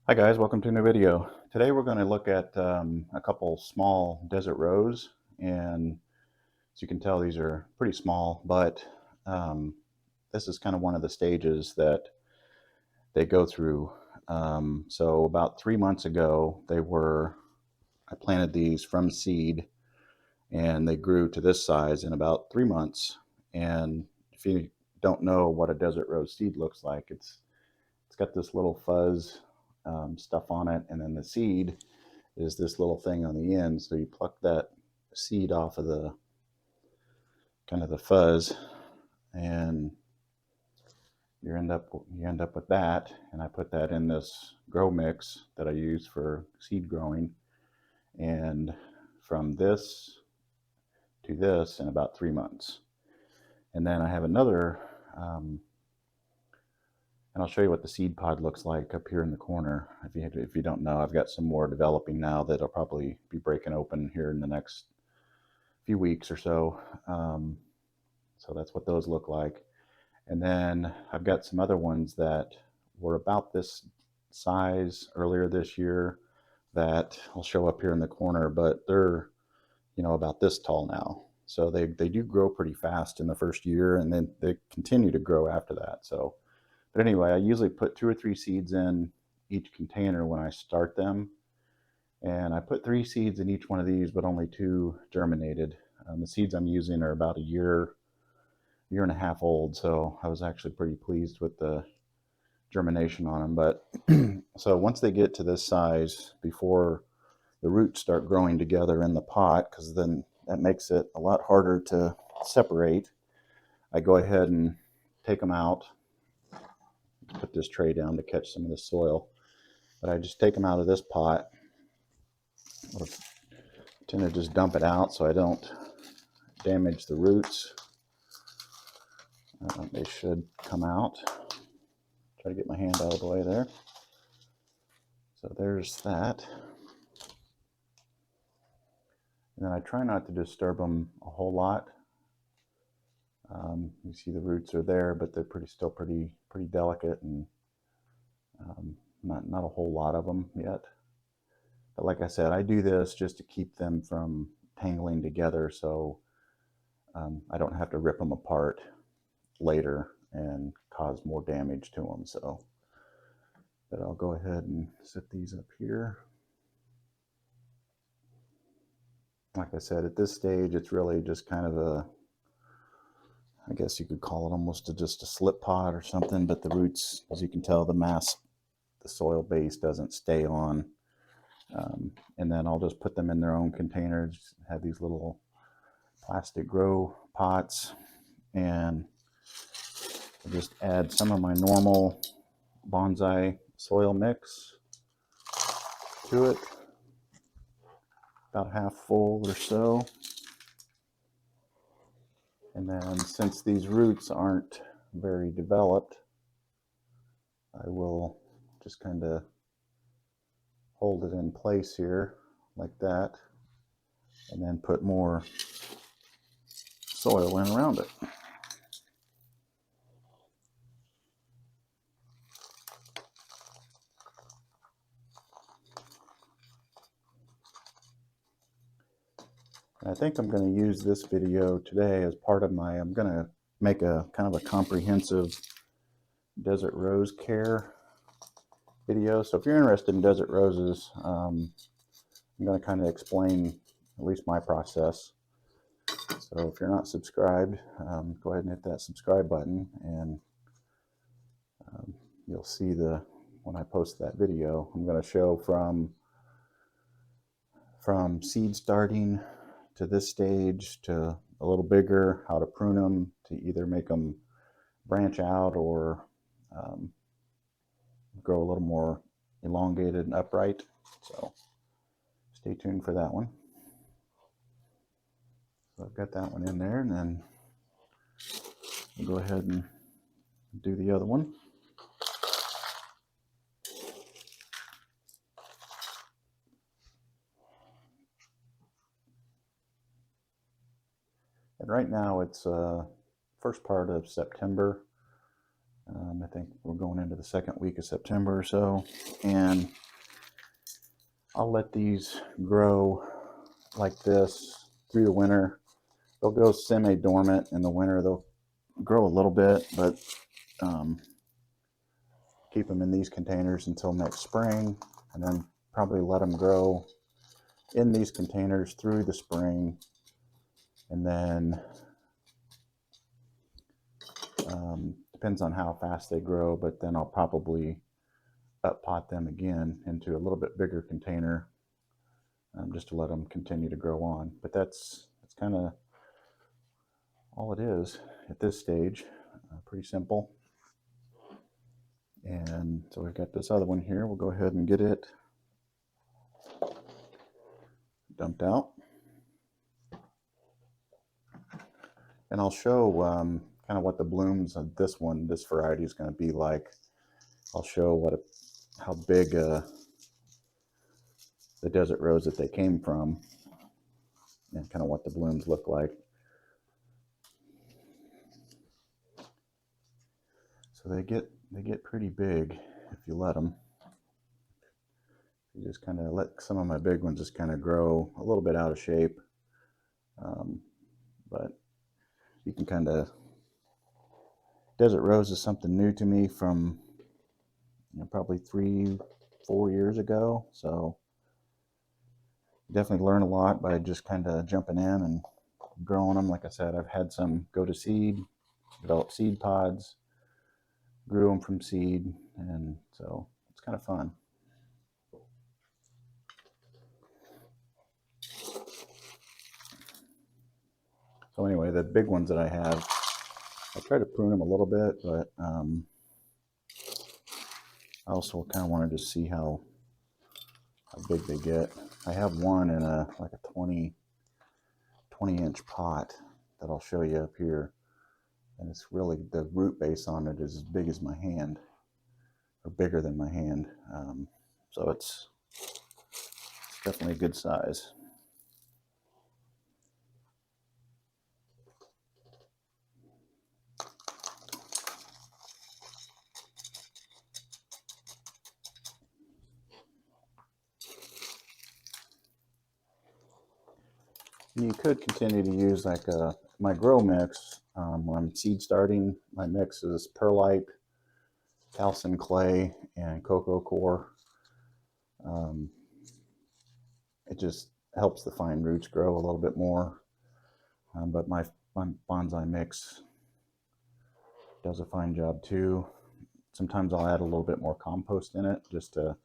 Hi guys, welcome to a new video. Today we're going to look at a couple small desert rose, and as you can tell these are pretty small, but um, this is kind of one of the stages that they go through. So about 3 months ago I planted these from seed, and they grew to this size in about 3 months. And if you don't know what a desert rose seed looks like, it's got this little fuzz stuff on it, and then the seed is this little thing on the end. So you pluck that seed off of the kind of the fuzz, and you end up with that. And I put that in this grow mix that I use for seed growing, and from this to this in about 3 months. And then I have another, and I'll show you what the seed pod looks like up here in the corner. If you don't know, I've got some more developing now that'll probably be breaking open here in the next few weeks or so. So that's what those look like. And then I've got some other ones that were about this size earlier this year that I'll show up here in the corner, but they're, about this tall now. So they do grow pretty fast in the first year, and then they continue to grow after that. So, but anyway, I usually put 2 or 3 seeds in each container when I start them. And I put 3 seeds in each one of these, but only 2 germinated. The seeds I'm using are about a year and a half old, so I was actually pretty pleased with the germination on them. But so once they get to this size, before the roots start growing together in the pot, because then that makes it a lot harder to separate, I go ahead and take them out. Put this tray down to catch some of the soil, but I just take them out of this pot. I tend to just dump it out so I don't damage the roots. They should come out. Try to get my hand out of the way there. So there's that. And then I try not to disturb them a whole lot. You see the roots are there, but they're still pretty delicate, and not a whole lot of them yet. But like I said, I do this just to keep them from tangling together, so I don't have to rip them apart later and cause more damage to them. So, but I'll go ahead and set these up here. Like I said, at this stage, it's really just kind of I guess you could call it almost just a slip pot or something, but the roots, as you can tell, the soil base doesn't stay on. And then I'll just put them in their own containers, have these little plastic grow pots, and I'll just add some of my normal bonsai soil mix to it, about half full or so. And then since these roots aren't very developed, I will just kind of hold it in place here like that, and then put more soil in around it. And I think I'm going to use this video today as part of I'm going to make a kind of a comprehensive desert rose care video. So if you're interested in desert roses, I'm going to kind of explain at least my process. So if you're not subscribed, go ahead and hit that subscribe button, and you'll see when I post that video. I'm going to show from seed starting to this stage to a little bigger, how to prune them to either make them branch out or grow a little more elongated and upright. So stay tuned for that one. So I've got that one in there, and then we'll go ahead and do the other one. And right now it's first part of September. I think we're going into the second week of September or so, and I'll let these grow like this through the winter. They'll go semi-dormant in the winter. They'll grow a little bit, but keep them in these containers until next spring, and then probably let them grow in these containers through the spring, and then depends on how fast they grow, but then I'll probably up pot them again into a little bit bigger container, just to let them continue to grow on. But that's kind of all it is at this stage. Pretty simple. And so we've got this other one here. We'll go ahead and get it dumped out. And I'll show kind of what the blooms of this variety is going to be like. I'll show how big the desert rose that they came from, and kind of what the blooms look like. So they get pretty big if you let them. You just kind of let some of my big ones just kind of grow a little bit out of shape, but you can kind of, desert rose is something new to me from probably 3-4 years ago, so definitely learn a lot by just kind of jumping in and growing them. Like I said, I've had some go to seed, develop seed pods, grew them from seed, and so it's kind of fun. So anyway, the big ones that I have, I try to prune them a little bit, but I also kind of wanted to see how big they get. I have one in like a 20 inch pot that I'll show you up here, and it's really, the root base on it is as big as my hand, or bigger than my hand. So it's definitely a good size. You could continue to use like my grow mix. When I'm seed starting, my mix is perlite, calcium clay, and cocoa coir. It just helps the fine roots grow a little bit more. But my bonsai mix does a fine job too. Sometimes I'll add a little bit more compost in it just to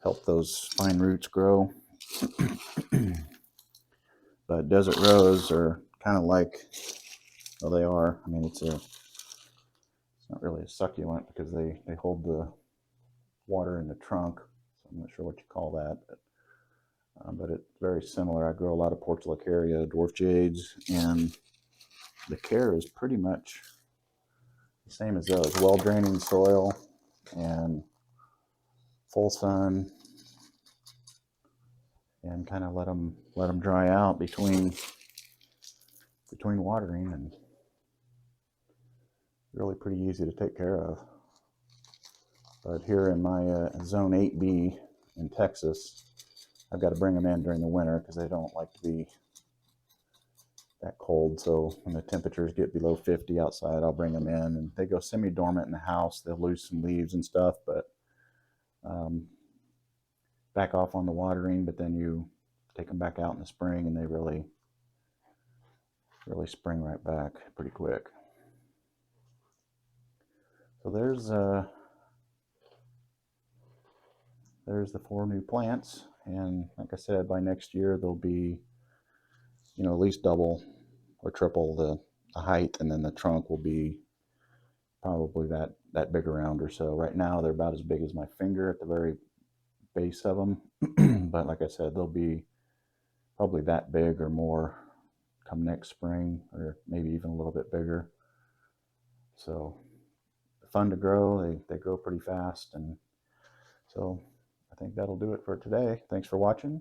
help those fine roots grow. But desert rose are kind of like, well, they are. I mean, it's not really a succulent because they hold the water in the trunk. So I'm not sure what you call that, but it's very similar. I grow a lot of portulacaria, dwarf jades, and the care is pretty much the same as those. Well draining soil and full sun, and kind of let them dry out between watering, and really pretty easy to take care of. But here in my zone 8B in Texas, I've got to bring them in during the winter because they don't like to be that cold. So when the temperatures get below 50 outside, I'll bring them in, and they go semi-dormant in the house. They'll lose some leaves and stuff, but back off on the watering. But then you take them back out in the spring, and they really spring right back pretty quick. So there's the 4 new plants, and like I said, by next year they'll be, at least double or triple the height, and then the trunk will be probably that big around or so. Right now they're about as big as my finger at the very base of them, but like I said, they'll be probably that big or more come next spring, or maybe even a little bit bigger. So fun to grow. They grow pretty fast, and so I think that'll do it for today. Thanks for watching,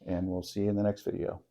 and we'll see you in the next video.